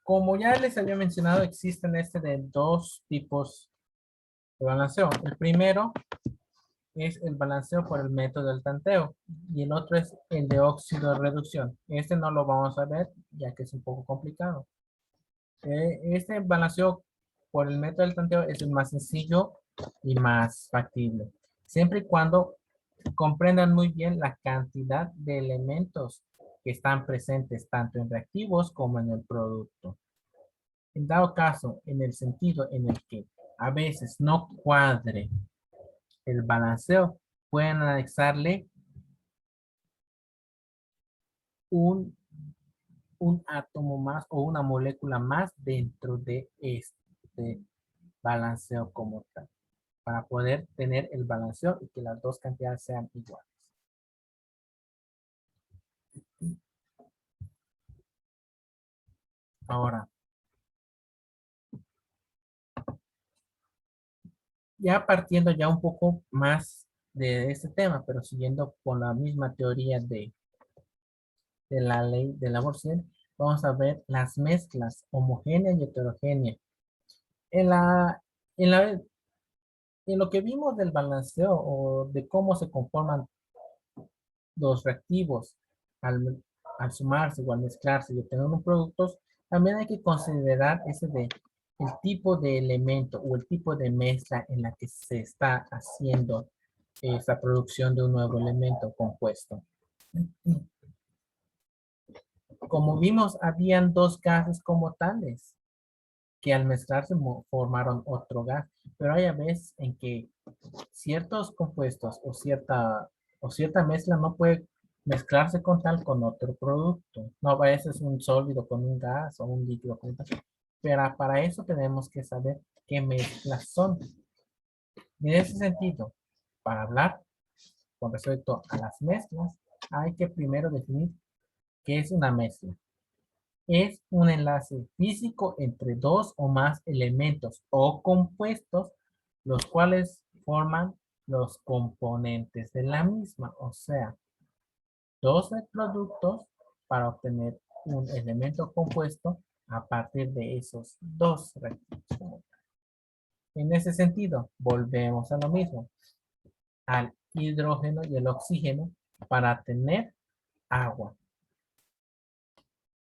Como ya les había mencionado, existen de dos tipos de balanceo. El primero es el balanceo por el método del tanteo y el otro es el de óxido de reducción. Este no lo vamos a ver ya que es un poco complicado. Este balanceo por el método del tanteo es el más sencillo y más factible, siempre y cuando comprendan muy bien la cantidad de elementos que están presentes tanto en reactivos como en el producto. En dado caso, en el sentido en el que a veces no cuadre el balanceo, pueden anexarle un, un átomo más o una molécula más dentro de este balanceo como tal, para poder tener el balanceo y que las dos cantidades sean iguales. Ahora, ya partiendo ya un poco más de este tema, pero siguiendo con la misma teoría de la ley de Lavoisier, vamos a ver las mezclas homogéneas y heterogéneas. En la, en la, en lo que vimos del balanceo o de cómo se conforman los reactivos al sumarse o al mezclarse y obtener unos productos, también hay que considerar el tipo de elemento o el tipo de mezcla en la que se está haciendo esta producción de un nuevo elemento compuesto. Como vimos, habían dos gases como tales, que al mezclarse formaron otro gas, pero hay a veces en que ciertos compuestos o cierta mezcla no puede mezclarse con tal con otro producto. No, a veces es un sólido con un gas o un líquido con tal. Pero para eso tenemos que saber qué mezclas son. En ese sentido, para hablar con respecto a las mezclas, hay que primero definir qué es una mezcla. Es un enlace físico entre dos o más elementos o compuestos, los cuales forman los componentes de la misma, o sea, dos productos para obtener un elemento compuesto a partir de esos dos reactivos. En ese sentido, volvemos a lo mismo, al hidrógeno y el oxígeno para tener agua.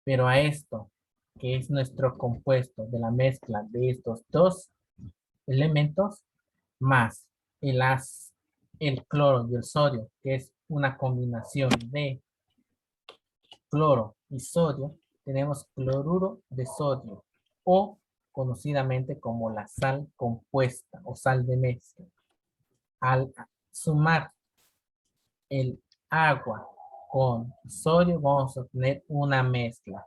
Pero a esto, que es nuestro compuesto de la mezcla de estos dos elementos, más el, el cloro y el sodio, que es una combinación de cloro y sodio, tenemos cloruro de sodio o conocidamente como la sal compuesta o sal de mezcla. Al sumar el agua con sodio vamos a obtener una mezcla.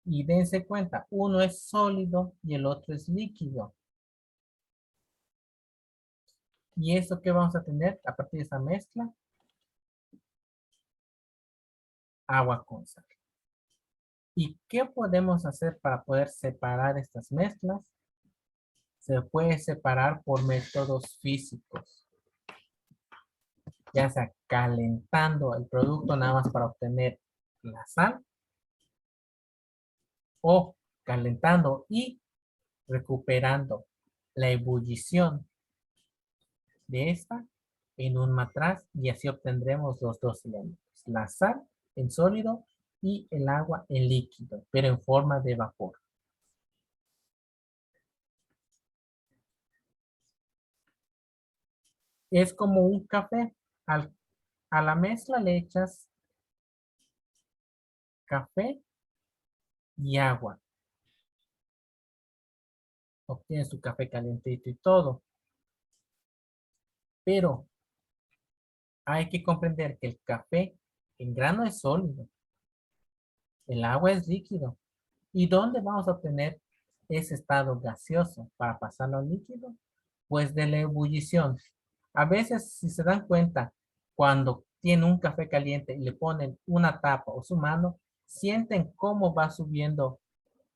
Y dense cuenta, uno es sólido y el otro es líquido. ¿Y esto qué vamos a tener a partir de esa mezcla? Agua con sal. ¿Y qué podemos hacer para poder separar estas mezclas? Se puede separar por métodos físicos, ya sea calentando el producto nada más para obtener la sal o calentando y recuperando la ebullición de esta en un matraz y así obtendremos los dos elementos, la sal en sólido y el agua en líquido, pero en forma de vapor. Es como un café. A la mezcla le echas café y agua. Obtienes tu café calientito y todo. Pero hay que comprender que el café en grano es sólido. El agua es líquido. ¿Y dónde vamos a obtener ese estado gaseoso para pasarlo al líquido? Pues de la ebullición. A veces, si se dan cuenta, cuando tienen un café caliente y le ponen una tapa o su mano, sienten cómo va subiendo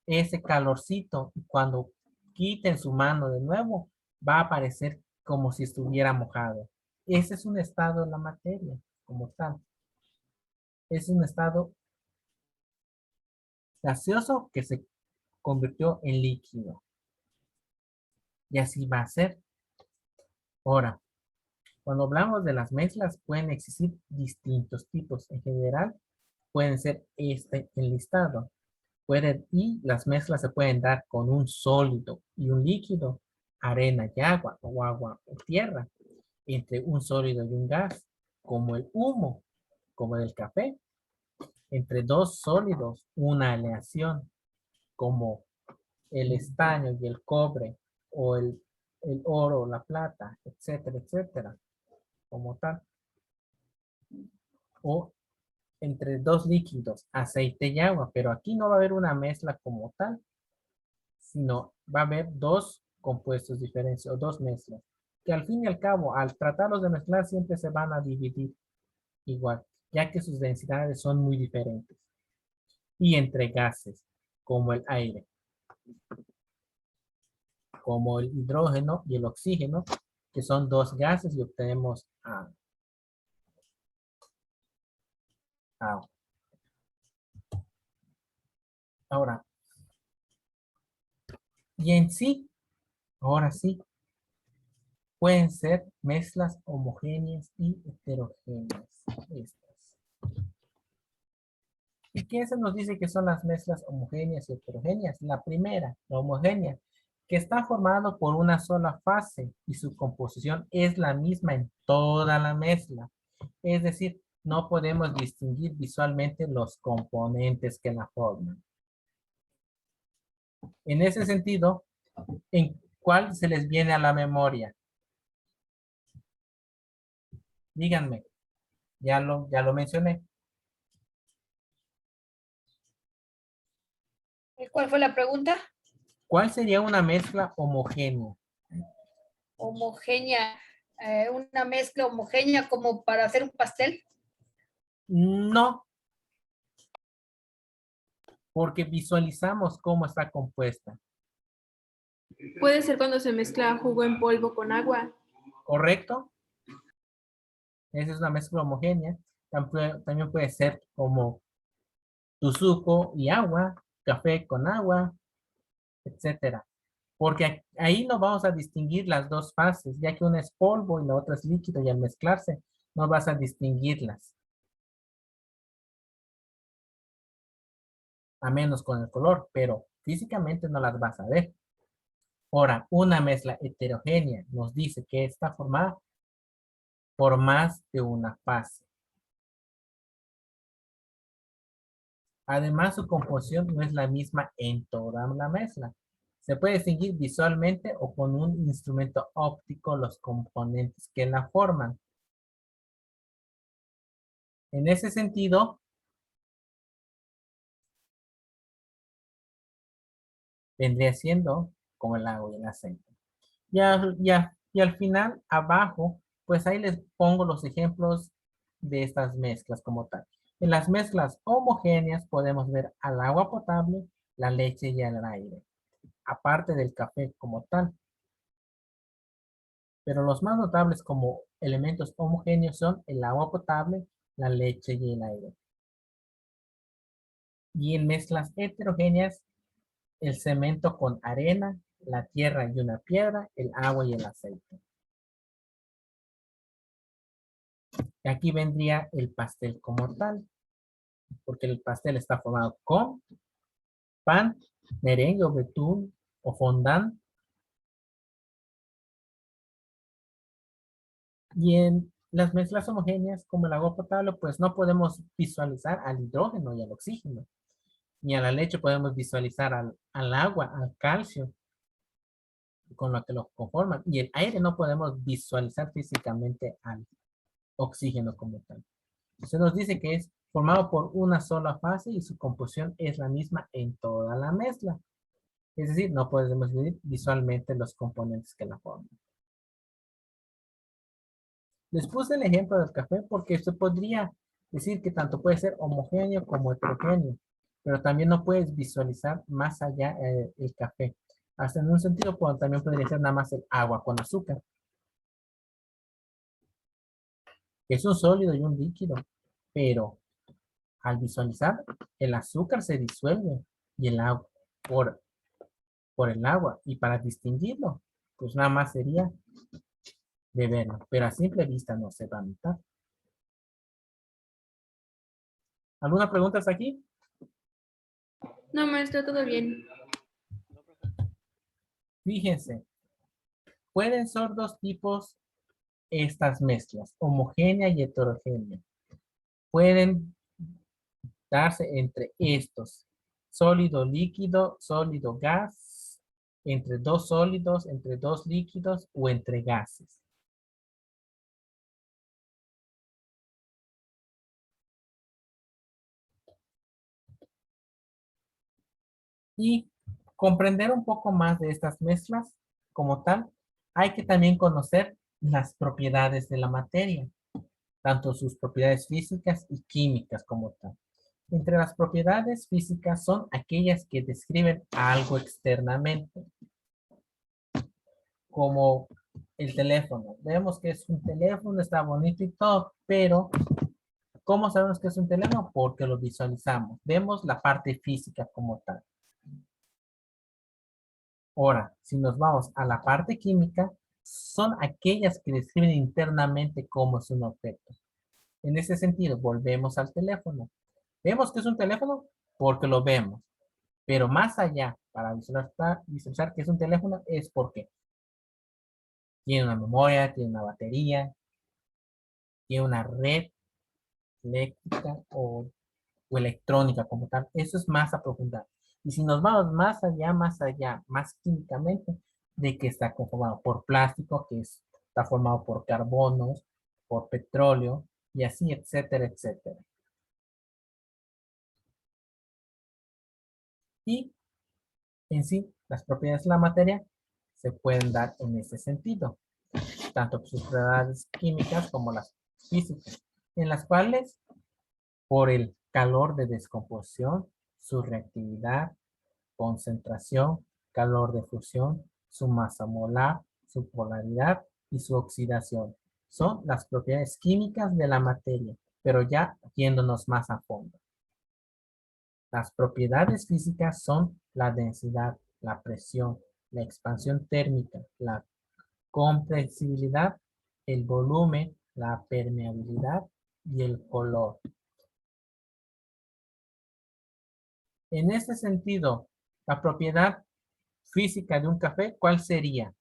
ese calorcito y cuando quiten su mano de nuevo, va a aparecer como si estuviera mojado. Ese es un estado de la materia, como tal. Es un estado gaseoso que se convirtió en líquido. Y así va a ser. Ahora, cuando hablamos de las mezclas, pueden existir distintos tipos. En general, pueden ser este enlistado. Y las mezclas se pueden dar con un sólido y un líquido, arena y agua, o agua o tierra, entre un sólido y un gas, como el humo, como el café, entre dos sólidos, una aleación, como el estaño y el cobre, o el oro, la plata, etcétera, etcétera, como tal. O entre dos líquidos, aceite y agua, pero aquí no va a haber una mezcla como tal, sino va a haber dos compuestos diferentes o dos mezclas, que al fin y al cabo, al tratarlos de mezclar, siempre se van a dividir igual, ya que sus densidades son muy diferentes. Y entre gases, como el aire, como el hidrógeno y el oxígeno, que son dos gases y obtenemos agua. Ahora, y en sí, ahora sí, pueden ser mezclas homogéneas y heterogéneas. Estas. ¿Y qué se nos dice que son las mezclas homogéneas y heterogéneas? La primera, la homogénea, que está formado por una sola fase y su composición es la misma en toda la mezcla. Es decir, no podemos distinguir visualmente los componentes que la forman. En ese sentido, ¿en cuál se les viene a la memoria? Díganme, ya lo mencioné. ¿Cuál fue la pregunta? ¿Cuál sería una mezcla homogénea? Homogénea, una mezcla homogénea como para hacer un pastel. No, porque visualizamos cómo está compuesta. Puede ser cuando se mezcla jugo en polvo con agua. ¿Correcto? Esa es una mezcla homogénea. También puede ser como tu suco y agua, café con agua, etcétera. Porque ahí no vamos a distinguir las dos fases, ya que una es polvo y la otra es líquido, y al mezclarse no vas a distinguirlas, a menos con el color, pero físicamente no las vas a ver. Ahora, una mezcla heterogénea nos dice que está formada por más de una fase. Además, su composición no es la misma en toda la mezcla. Se puede distinguir visualmente o con un instrumento óptico los componentes que la forman. En ese sentido, vendría siendo como el agua y el aceite. Y al final, abajo, pues ahí les pongo los ejemplos de estas mezclas como tal. En las mezclas homogéneas podemos ver al agua potable, la leche y el aire, aparte del café como tal. Pero los más notables como elementos homogéneos son el agua potable, la leche y el aire. Y en mezclas heterogéneas, el cemento con arena, la tierra y una piedra, el agua y el aceite. Y aquí vendría el pastel como tal, porque el pastel está formado con pan, merengue o betún o fondant. Y en las mezclas homogéneas, como el agua potable, pues no podemos visualizar al hidrógeno y al oxígeno. Ni a la leche podemos visualizar al agua, al calcio, con lo que lo conforman. Y el aire no podemos visualizar físicamente al oxígeno como tal. Se nos dice que es formado por una sola fase y su composición es la misma en toda la mezcla. Es decir, no podemos ver visualmente los componentes que la forman. Les puse el ejemplo del café porque se podría decir que tanto puede ser homogéneo como heterogéneo, pero también no puedes visualizar más allá el café. Hasta en un sentido, pues, también podría ser nada más el agua con azúcar. Es un sólido y un líquido, pero al visualizar, el azúcar se disuelve y el agua, por por el agua. Y para distinguirlo, pues nada más sería beberlo. Pero a simple vista no se va a notar. ¿Alguna pregunta hasta aquí? No, maestro, todo bien. Fíjense, pueden ser dos tipos estas mezclas, homogénea y heterogénea. Pueden darse entre estos, sólido, líquido, sólido, gas, entre dos sólidos, entre dos líquidos o entre gases. Y comprender un poco más de estas mezclas como tal, hay que también conocer las propiedades de la materia, tanto sus propiedades físicas y químicas como tal. Entre las propiedades físicas son aquellas que describen algo externamente, como el teléfono. Vemos que es un teléfono, está bonito y todo, pero ¿cómo sabemos que es un teléfono? Porque lo visualizamos. Vemos la parte física como tal. Ahora, si nos vamos a la parte química, son aquellas que describen internamente cómo es un objeto. En ese sentido, volvemos al teléfono. Vemos que es un teléfono porque lo vemos. Pero más allá, para visualizar que es un teléfono, es porque tiene una memoria, tiene una batería, tiene una red eléctrica o electrónica como tal. Eso es más a profundidad. Y si nos vamos más allá, más químicamente, de que está conformado por plástico, está formado por carbonos, por petróleo, y así, etcétera, etcétera. Y en sí, las propiedades de la materia se pueden dar en ese sentido, tanto sus propiedades químicas como las físicas, en las cuales, por el calor de descomposición, su reactividad, concentración, calor de fusión, su masa molar, su polaridad y su oxidación. Son las propiedades químicas de la materia, pero ya yéndonos más a fondo. Las propiedades físicas son la densidad, la presión, la expansión térmica, la compresibilidad, el volumen, la permeabilidad y el color. En ese sentido, la propiedad física de un café, ¿cuál sería?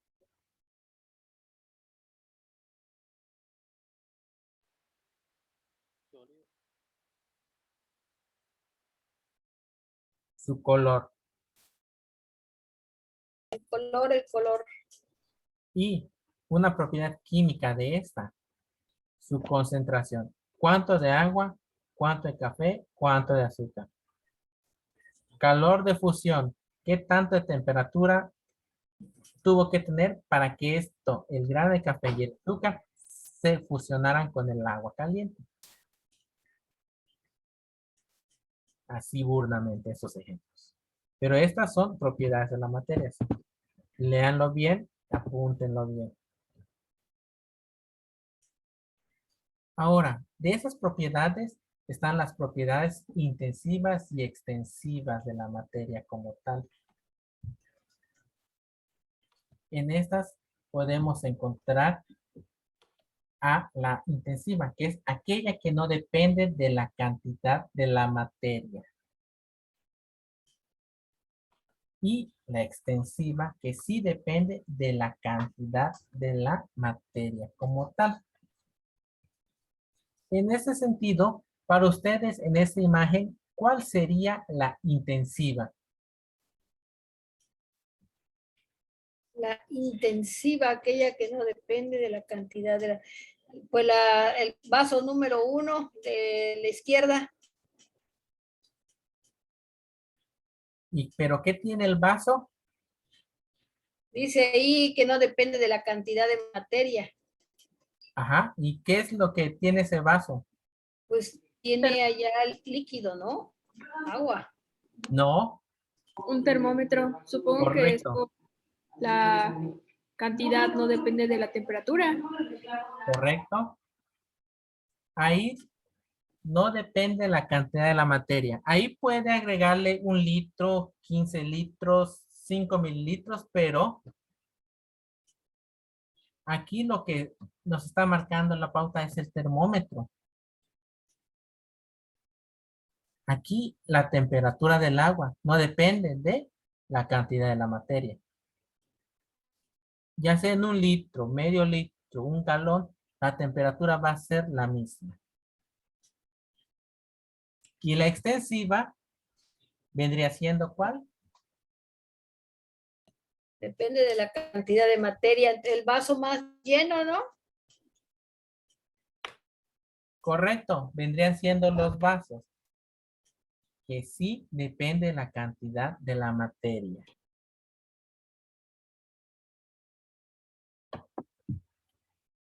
Su color. El color. Y una propiedad química de esta, su concentración. ¿Cuánto de agua? ¿Cuánto de café? ¿Cuánto de azúcar? Calor de fusión. ¿Qué tanto de temperatura tuvo que tener para que esto, el grano de café y el azúcar, se fusionaran con el agua caliente? Así burdamente esos ejemplos. Pero estas son propiedades de la materia. Léanlo bien, apúntenlo bien. Ahora, de esas propiedades están las propiedades intensivas y extensivas de la materia como tal. En estas podemos encontrar a la intensiva, que es aquella que no depende de la cantidad de la materia. Y la extensiva, que sí depende de la cantidad de la materia como tal. En ese sentido, para ustedes en esta imagen, ¿cuál sería la intensiva? La intensiva, aquella que no depende de la cantidad de la... Pues el vaso número 1 de la izquierda. ¿Pero qué tiene el vaso? Dice ahí que no depende de la cantidad de materia. Ajá. ¿Y qué es lo que tiene ese vaso? Pues tiene allá el líquido, ¿no? Agua. No. Un termómetro. Supongo que Correcto. esto, la cantidad no depende de la temperatura. Correcto. Ahí no depende la cantidad de la materia. Ahí puede agregarle 1 litro, 15 litros, 5 mililitros, pero aquí lo que nos está marcando la pauta es el termómetro. Aquí la temperatura del agua no depende de la cantidad de la materia. Ya sea en un litro, medio litro, un galón, la temperatura va a ser la misma. Y la extensiva vendría siendo ¿cuál? Depende de la cantidad de materia. El vaso más lleno, ¿no? Correcto, vendrían siendo los vasos. Que sí depende de la cantidad de la materia.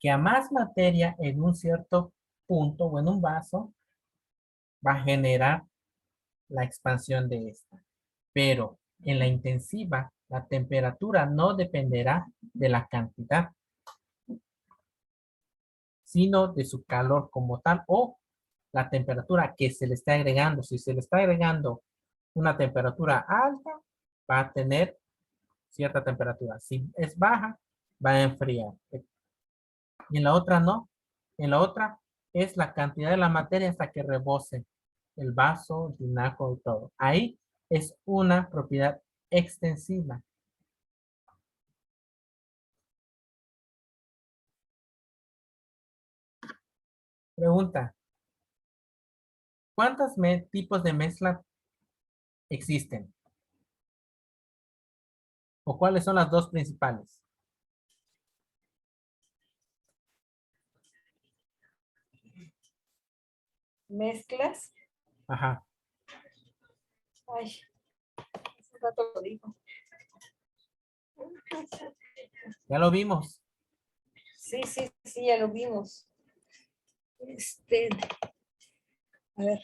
Que a más materia en un cierto punto o en un vaso va a generar la expansión de esta. Pero en la intensiva, la temperatura no dependerá de la cantidad, sino de su calor como tal o la temperatura que se le está agregando. Si se le está agregando una temperatura alta, va a tener cierta temperatura. Si es baja, va a enfriar. Y en la otra no. En la otra es la cantidad de la materia hasta que rebose el vaso, el tinaco y todo. Ahí es una propiedad extensiva. Pregunta. ¿Cuántos tipos de mezcla existen? ¿O cuáles son las dos principales? Mezclas. Ajá. Ay, hace rato lo digo. Ya lo vimos. Sí, sí, sí, ya lo vimos. A ver.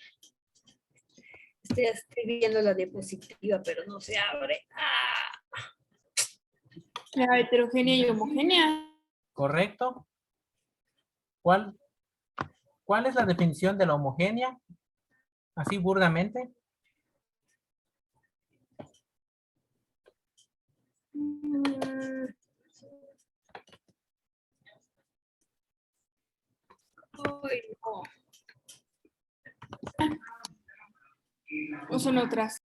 Estoy viendo la diapositiva, pero no se abre. La heterogénea y homogénea. ¿Correcto? ¿Cuál es la definición de la homogénea? Así burdamente. Ay, no. ¿O son otras?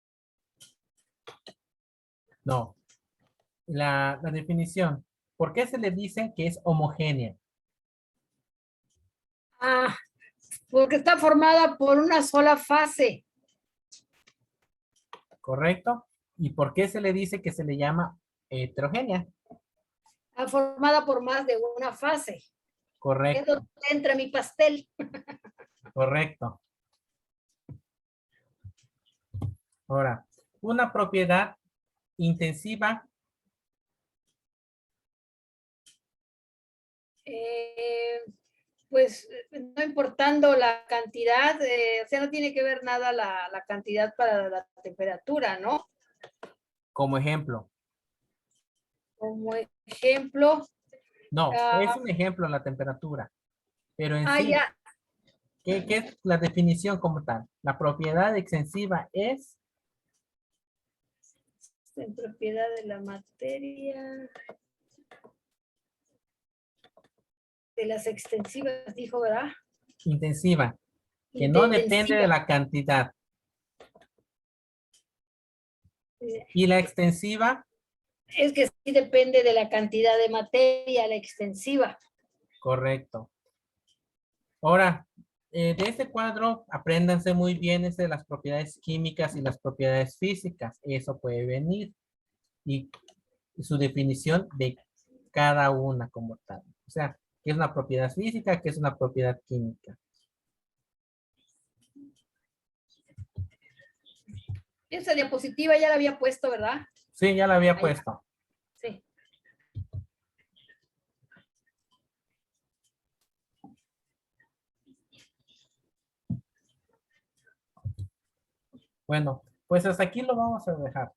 No. La definición. ¿Por qué se le dice que es homogénea? Ah, porque está formada por una sola fase. ¿Correcto? ¿Y por qué se le dice que se le llama heterogénea? Está formada por más de una fase. Es Correcto, donde entra mi pastel. correcto. Ahora, una propiedad intensiva. Pues no importando la cantidad, o sea, no tiene que ver nada la cantidad para la temperatura, ¿no? Como ejemplo. Como ejemplo, No, es un ejemplo la temperatura. Pero en sí, ya, ¿qué es la definición como tal? La propiedad extensiva es en propiedad de la materia, de las extensivas, dijo, ¿verdad? intensiva, que no depende de Intensiva. la cantidad. Y la extensiva, Es que sí depende de la cantidad de materia, la extensiva. correcto. Ahora, de este cuadro, apréndanse muy bien de las propiedades químicas y las propiedades físicas. Eso puede venir. Y su definición de cada una como tal. O sea, ¿qué es una propiedad física? ¿Qué es una propiedad química? Esa diapositiva ya la había puesto, ¿verdad? Sí, ya la había Ahí. puesto. Sí. Bueno, pues hasta aquí lo vamos a dejar.